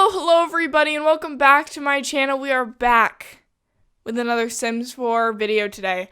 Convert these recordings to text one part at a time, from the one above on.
Hello everybody, and welcome back to my channel. We are back with another Sims 4 video today.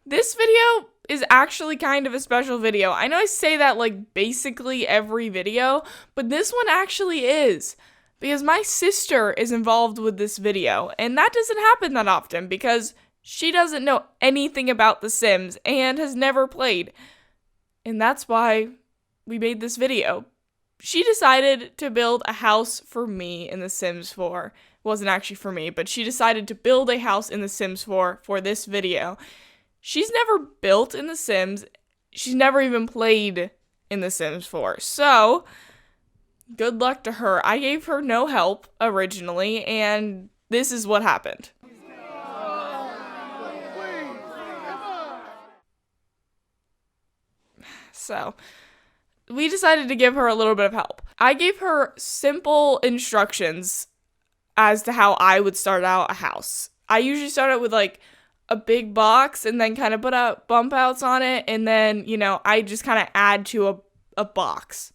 This video is actually kind of a special video. I know I say that like basically every video, but this one actually is. Because my sister is involved with this video, and that doesn't happen that often because she doesn't know anything about The Sims and has never played. And that's why we made this video. She decided to build a house for me in The Sims 4. It wasn't actually for me, but she decided to build a house in The Sims 4 for this video. She's never built in The Sims. She's never even played in The Sims 4. So, good luck to her. I gave her no help originally, and this is what happened. So, we decided to give her a little bit of help. I gave her simple instructions as to how I would start out a house. I usually start out with like a big box and then kind of put out bump outs on it, and then, I just kind of add to a box.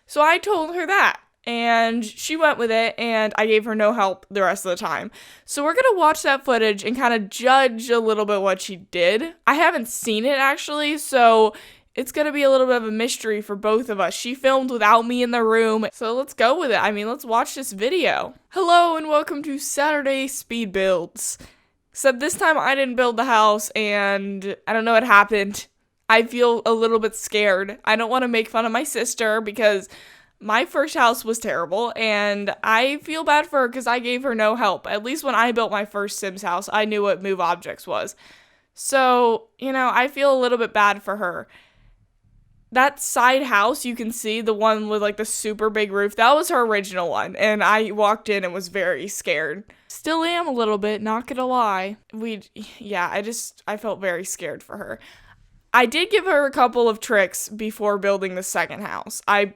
So I told her that, and she went with it, and I gave her no help the rest of the time. So we're going to watch that footage and kind of judge a little bit what she did. I haven't seen it actually, so it's going to be a little bit of a mystery for both of us. She filmed without me in the room, so let's go with it. Let's watch this video. Hello and welcome to Saturday Speed Builds. Except this time I didn't build the house, and I don't know what happened. I feel a little bit scared. I don't want to make fun of my sister because my first house was terrible, and I feel bad for her because I gave her no help. At least when I built my first Sims house, I knew what move objects was. So, I feel a little bit bad for her. That side house, you can see, the one with like the super big roof, that was her original one, and I walked in and was very scared. Still am a little bit, not gonna lie. I felt very scared for her. I did give her a couple of tricks before building the second house. I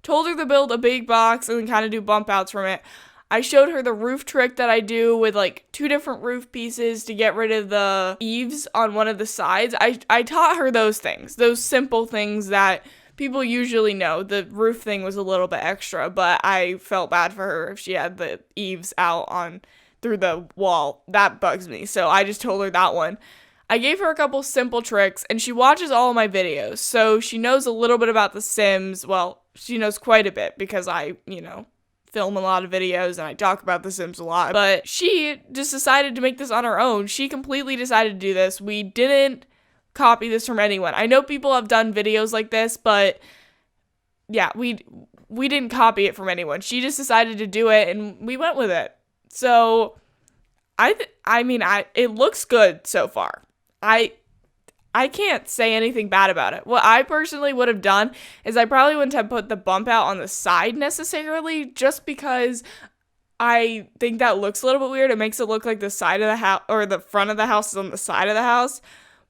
told her to build a big box and then kind of do bump outs from it. I showed her the roof trick that I do with like 2 different roof pieces to get rid of the eaves on one of the sides. I taught her those things, those simple things that people usually know. The roof thing was a little bit extra, but I felt bad for her if she had the eaves out on through the wall. That bugs me, so I just told her that one. I gave her a couple simple tricks, and she watches all of my videos, so she knows a little bit about The Sims. Well, she knows quite a bit because I, film a lot of videos and I talk about The Sims a lot. But she just decided to make this on her own. She completely decided to do this. We didn't copy this from anyone. I know people have done videos like this, but yeah, we didn't copy it from anyone. She just decided to do it, and we went with it. So, it looks good so far. I can't say anything bad about it. What I personally would have done is I probably wouldn't have put the bump out on the side necessarily, just because I think that looks a little bit weird. It makes it look like the side of the house or the front of the house is on the side of the house.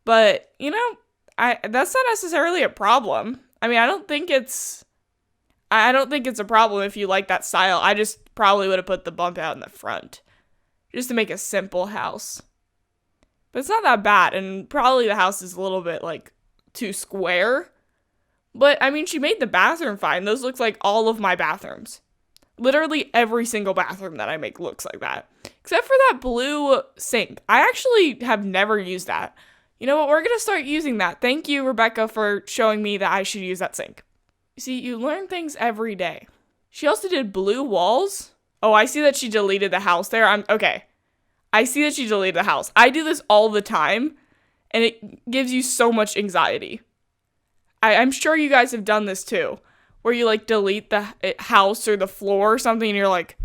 But, that's not necessarily a problem. I don't think it's a problem if you like that style. I just probably would have put the bump out in the front just to make a simple house. But it's not that bad, and probably the house is a little bit, too square. But, she made the bathroom fine. Those look like all of my bathrooms. Literally every single bathroom that I make looks like that. Except for that blue sink. I actually have never used that. You know what? We're going to start using that. Thank you, Rebecca, for showing me that I should use that sink. You see, you learn things every day. She also did blue walls. Oh, I see that she deleted the house there. Okay. I see that she deleted the house. I do this all the time, and it gives you so much anxiety. I'm sure you guys have done this too, where you delete the house or the floor or something, and you're like,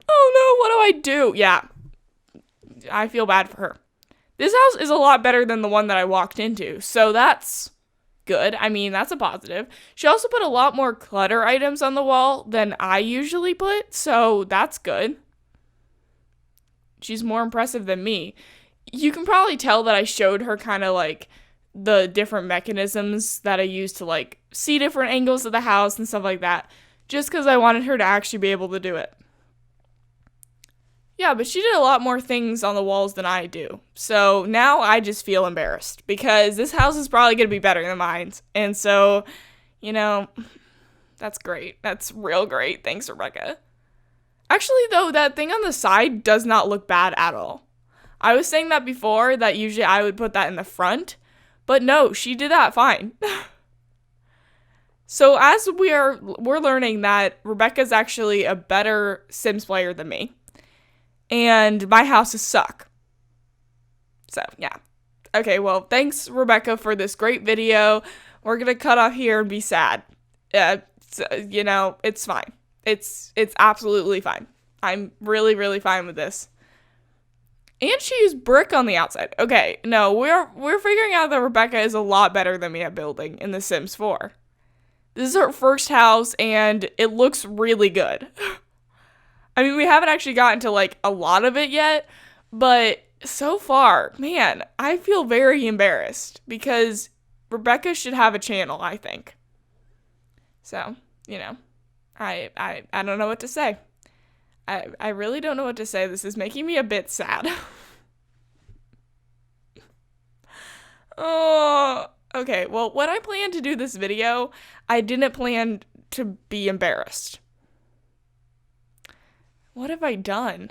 oh no, what do I do? Yeah, I feel bad for her. This house is a lot better than the one that I walked into, so that's good. That's a positive. She also put a lot more clutter items on the wall than I usually put, so that's good. She's more impressive than me. You can probably tell that I showed her kind of the different mechanisms that I use to see different angles of the house and stuff like that, just because I wanted her to actually be able to do it. Yeah, but she did a lot more things on the walls than I do. So now I just feel embarrassed because this house is probably going to be better than mine. And so, that's great. That's real great. Thanks, Rebecca. Actually, though, that thing on the side does not look bad at all. I was saying that before, that usually I would put that in the front, but no, she did that fine. So as we're learning that Rebecca's actually a better Sims player than me, and my houses suck. So yeah. Okay, well, thanks Rebecca for this great video. We're gonna cut off here and be sad. It's fine. It's absolutely fine. I'm really, really fine with this. And she used brick on the outside. Okay, no, we're figuring out that Rebecca is a lot better than me at building in The Sims 4. This is her first house, and it looks really good. I mean, we haven't actually gotten to, like, a lot of it yet, but so far, man, I feel very embarrassed because Rebecca should have a channel, I think. So, I don't know what to say. I really don't know what to say. This is making me a bit sad. Oh, okay. Well, when I planned to do this video, I didn't plan to be embarrassed. What have I done?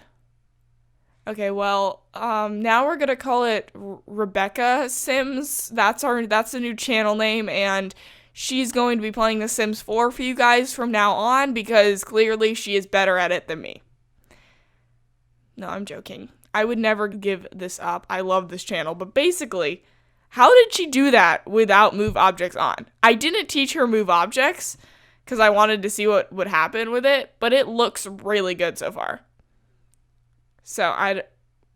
Okay, well, now we're gonna call it Rebecca Sims. That's the new channel name, and she's going to be playing The Sims 4 for you guys from now on because clearly she is better at it than me. No, I'm joking. I would never give this up. I love this channel, but basically, how did she do that without move objects on? I didn't teach her move objects because I wanted to see what would happen with it, but it looks really good so far. So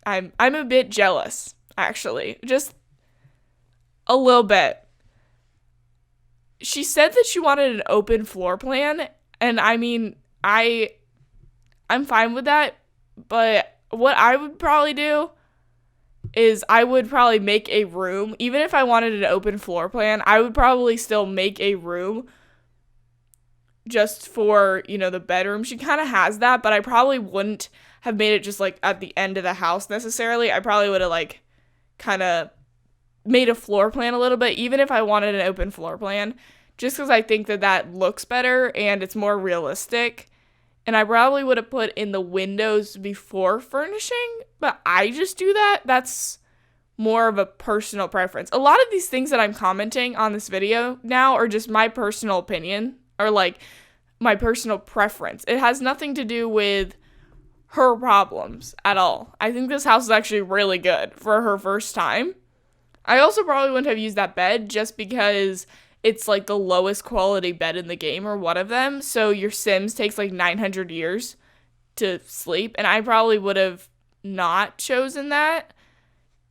I'm a bit jealous, actually. Just a little bit. She said that she wanted an open floor plan, and I mean, I'm fine with that, but what I would probably do is I would probably make a room. Even if I wanted an open floor plan, I would probably still make a room just for, the bedroom. She kind of has that, but I probably wouldn't have made it just, like, at the end of the house necessarily. I probably would have, like, kind of made a floor plan a little bit, even if I wanted an open floor plan, just because I think that looks better and it's more realistic. And I probably would have put in the windows before furnishing, but I just do that. That's more of a personal preference. A lot of these things that I'm commenting on this video now are just my personal opinion, or like my personal preference. It has nothing to do with her problems at all. I think this house is actually really good for her first time. I also probably wouldn't have used that bed just because it's like the lowest quality bed in the game, or one of them. So your Sims takes like 900 years to sleep, and I probably would have not chosen that.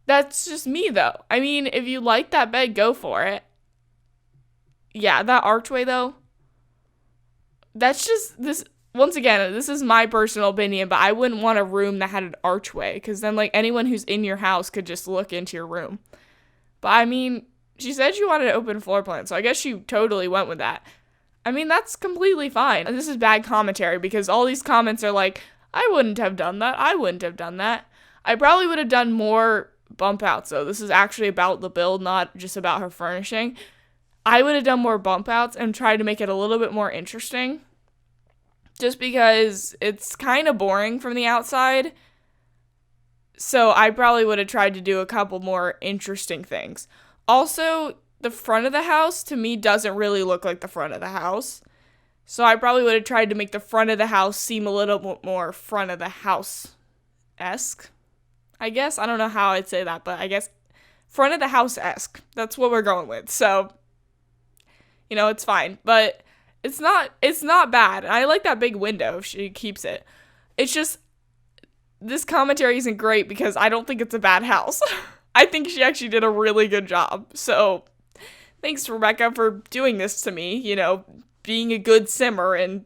That's just me though. I mean, if you like that bed, go for it. Yeah, that archway though. That's just this. Once again, this is my personal opinion, but I wouldn't want a room that had an archway, because then like anyone who's in your house could just look into your room. But I mean, she said she wanted an open floor plan, so I guess she totally went with that. I mean, that's completely fine. And this is bad commentary because all these comments are like, I wouldn't have done that. I wouldn't have done that. I probably would have done more bump outs, though. This is actually about the build, not just about her furnishing. I would have done more bump outs and tried to make it a little bit more interesting, just because it's kind of boring from the outside. So I probably would have tried to do a couple more interesting things. Also, the front of the house, to me, doesn't really look like the front of the house. So I probably would have tried to make the front of the house seem a little bit more front of the house-esque, I guess. I don't know how I'd say that, but I guess front of the house-esque. That's what we're going with. So, it's fine. But it's not bad. I like that big window if she keeps it. It's just, this commentary isn't great because I don't think it's a bad house. I think she actually did a really good job. So, thanks, Rebecca, for doing this to me, being a good simmer and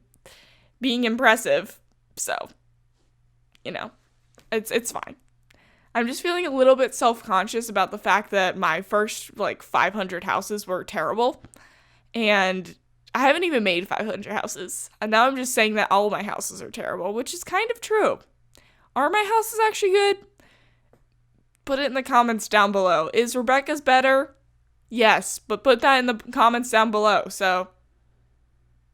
being impressive. So, it's fine. I'm just feeling a little bit self-conscious about the fact that my first, 500 houses were terrible. And I haven't even made 500 houses. And now I'm just saying that all my houses are terrible, which is kind of true. Are my houses actually good? Put it in the comments down below. Is Rebecca's better? Yes, but put that in the comments down below. So,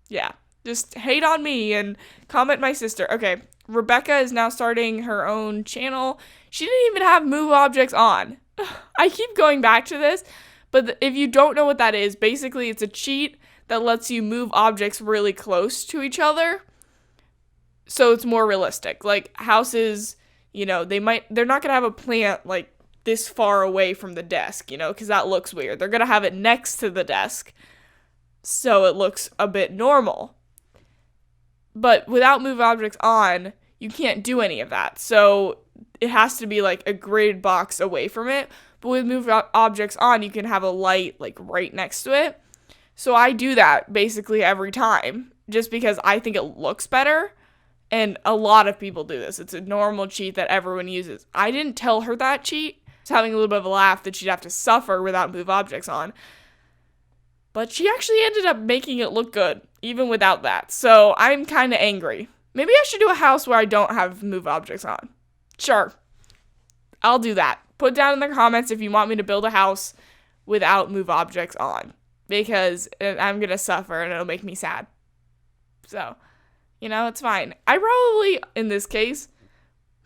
yeah. Just hate on me and comment my sister. Okay, Rebecca is now starting her own channel. She didn't even have move objects on. I keep going back to this, but if you don't know what that is, basically it's a cheat that lets you move objects really close to each other. So it's more realistic. Like houses, they're not going to have a plant like this far away from the desk, because that looks weird. They're going to have it next to the desk, so it looks a bit normal. But without move objects on, you can't do any of that. So it has to be like a gridded box away from it. But with move objects on, you can have a light like right next to it. So I do that basically every time just because I think it looks better. And a lot of people do this. It's a normal cheat that everyone uses. I didn't tell her that cheat. I was having a little bit of a laugh that she'd have to suffer without move objects on. But she actually ended up making it look good, even without that. So I'm kind of angry. Maybe I should do a house where I don't have move objects on. Sure. I'll do that. Put down in the comments if you want me to build a house without move objects on. Because I'm going to suffer and it'll make me sad. So, it's fine. I probably, in this case,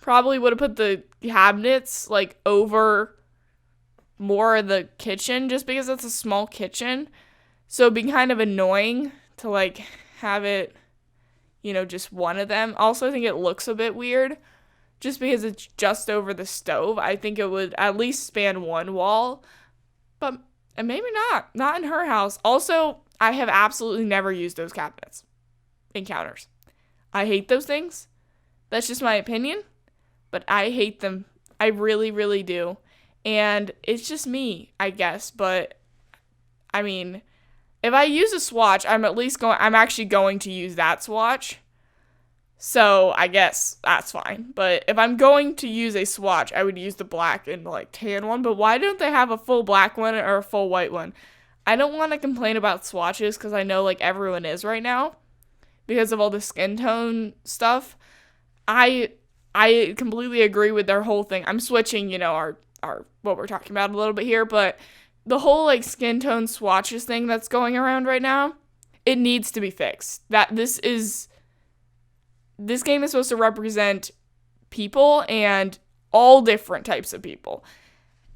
would have put the cabinets, like, over more of the kitchen, just because it's a small kitchen. So it'd be kind of annoying to, like, have it, just one of them. Also, I think it looks a bit weird, just because it's just over the stove. I think it would at least span one wall, but maybe not in her house. Also, I have absolutely never used those cabinets in counters. I hate those things. That's just my opinion, but I hate them. I really, really do. And it's just me, I guess, but I mean, if I use a swatch, I'm actually going to use that swatch. So I guess that's fine. But if I'm going to use a swatch, I would use the black and like tan one. But why don't they have a full black one or a full white one? I don't want to complain about swatches because I know like everyone is right now because of all the skin tone stuff. I completely agree with their whole thing. I'm switching, our what we're talking about a little bit here, but the whole like skin tone swatches thing that's going around right now, it needs to be fixed. This game is supposed to represent people and all different types of people.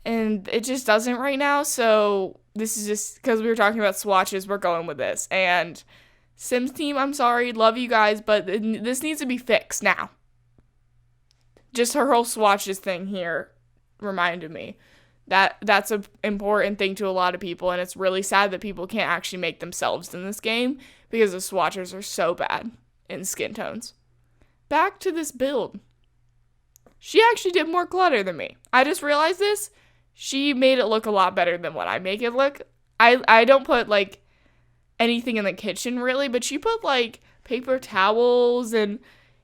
And it just doesn't right now. So this is just because we were talking about swatches, we're going with this. And Sims team, I'm sorry, love you guys, but this needs to be fixed now. Just her whole swatches thing here reminded me that's an important thing to a lot of people, and it's really sad that people can't actually make themselves in this game because the swatches are so bad in skin tones. Back to this build. She actually did more clutter than me. I just realized this. She made it look a lot better than what I make it look. I don't put like anything in the kitchen really, but she put like paper towels and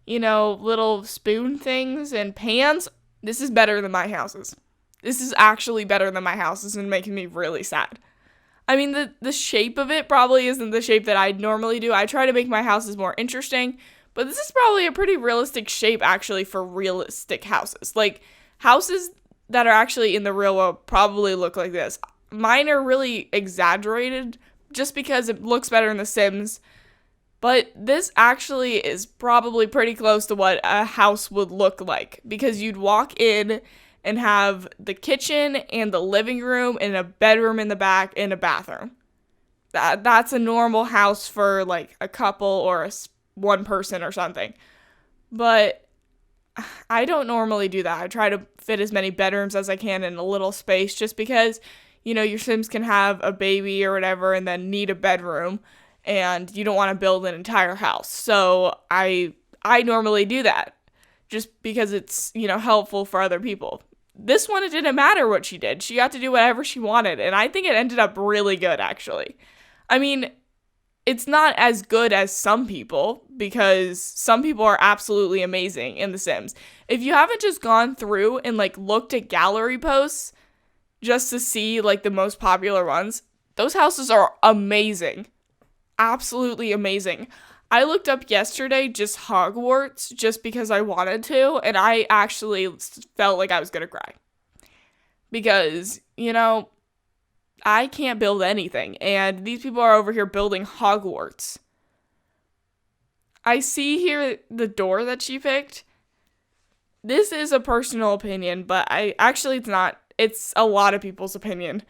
little spoon things and pans. This is better than my houses. This is actually better than my houses and making me really sad. I mean, the shape of it probably isn't the shape that I'd normally do. I try to make my houses more interesting, but this is probably a pretty realistic shape actually for realistic houses. Like, houses that are actually in the real world probably look like this. Mine are really exaggerated just because it looks better in The Sims. But this actually is probably pretty close to what a house would look like. Because you'd walk in and have the kitchen and the living room and a bedroom in the back and a bathroom. That's a normal house for like a couple or one person or something. But I don't normally do that. I try to fit as many bedrooms as I can in a little space just because, your Sims can have a baby or whatever and then need a bedroom. And you don't want to build an entire house. So I normally do that just because it's, helpful for other people. This one, it didn't matter what she did. She got to do whatever she wanted. And I think it ended up really good, actually. I mean, it's not as good as some people because some people are absolutely amazing in The Sims. If you haven't just gone through and like looked at gallery posts just to see like the most popular ones, those houses are amazing. Absolutely amazing. I looked up yesterday just Hogwarts just because I wanted to, and I actually felt like I was gonna cry. Because, I can't build anything, and these people are over here building Hogwarts. I see here the door that she picked. This is a personal opinion, but it's not. It's a lot of people's opinion.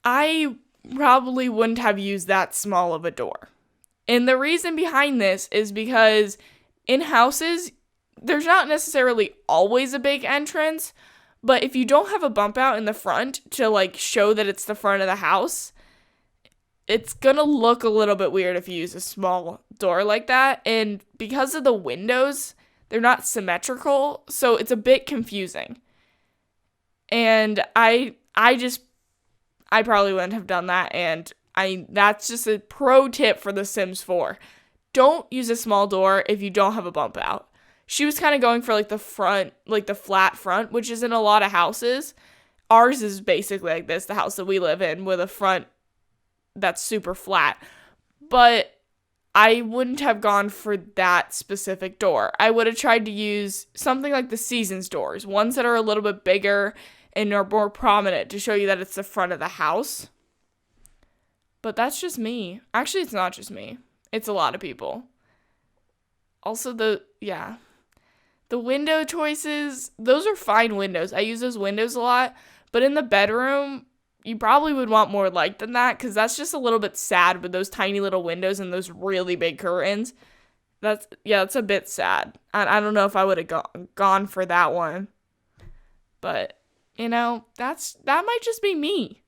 I probably wouldn't have used that small of a door. And the reason behind this is because in houses, there's not necessarily always a big entrance, but if you don't have a bump out in the front to like show that it's the front of the house, it's gonna look a little bit weird if you use a small door like that. And because of the windows, they're not symmetrical, so it's a bit confusing. And I probably wouldn't have done that, and that's just a pro tip for The Sims 4. Don't use a small door if you don't have a bump out. She was kind of going for like the front, like the flat front, which is in a lot of houses. Ours is basically like this, the house that we live in, with a front that's super flat. But I wouldn't have gone for that specific door. I would have tried to use something like the Seasons doors, ones that are a little bit bigger and are more prominent to show you that it's the front of the house. But that's just me. Actually, it's not just me. It's a lot of people. Also, the window choices, those are fine windows. I use those windows a lot. But in the bedroom, you probably would want more light than that, because that's just a little bit sad with those tiny little windows and those really big curtains. That's a bit sad. I don't know if I would have gone for that one. But, that might just be me.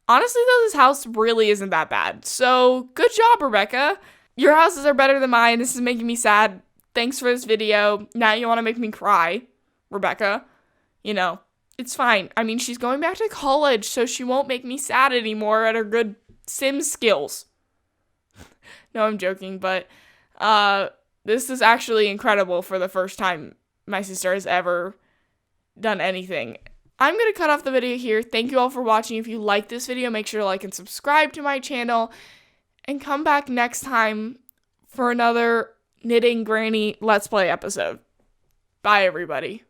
Honestly, though, this house really isn't that bad. So, good job, Rebecca. Your houses are better than mine. This is making me sad. Thanks for this video. Now you want to make me cry, Rebecca. It's fine. I mean, she's going back to college, so she won't make me sad anymore at her good Sims skills. No, I'm joking, but this is actually incredible for the first time my sister has ever done anything. I'm going to cut off the video here. Thank you all for watching. If you like this video, make sure to like and subscribe to my channel, and come back next time for another Knitting Granny Let's Play episode. Bye, everybody.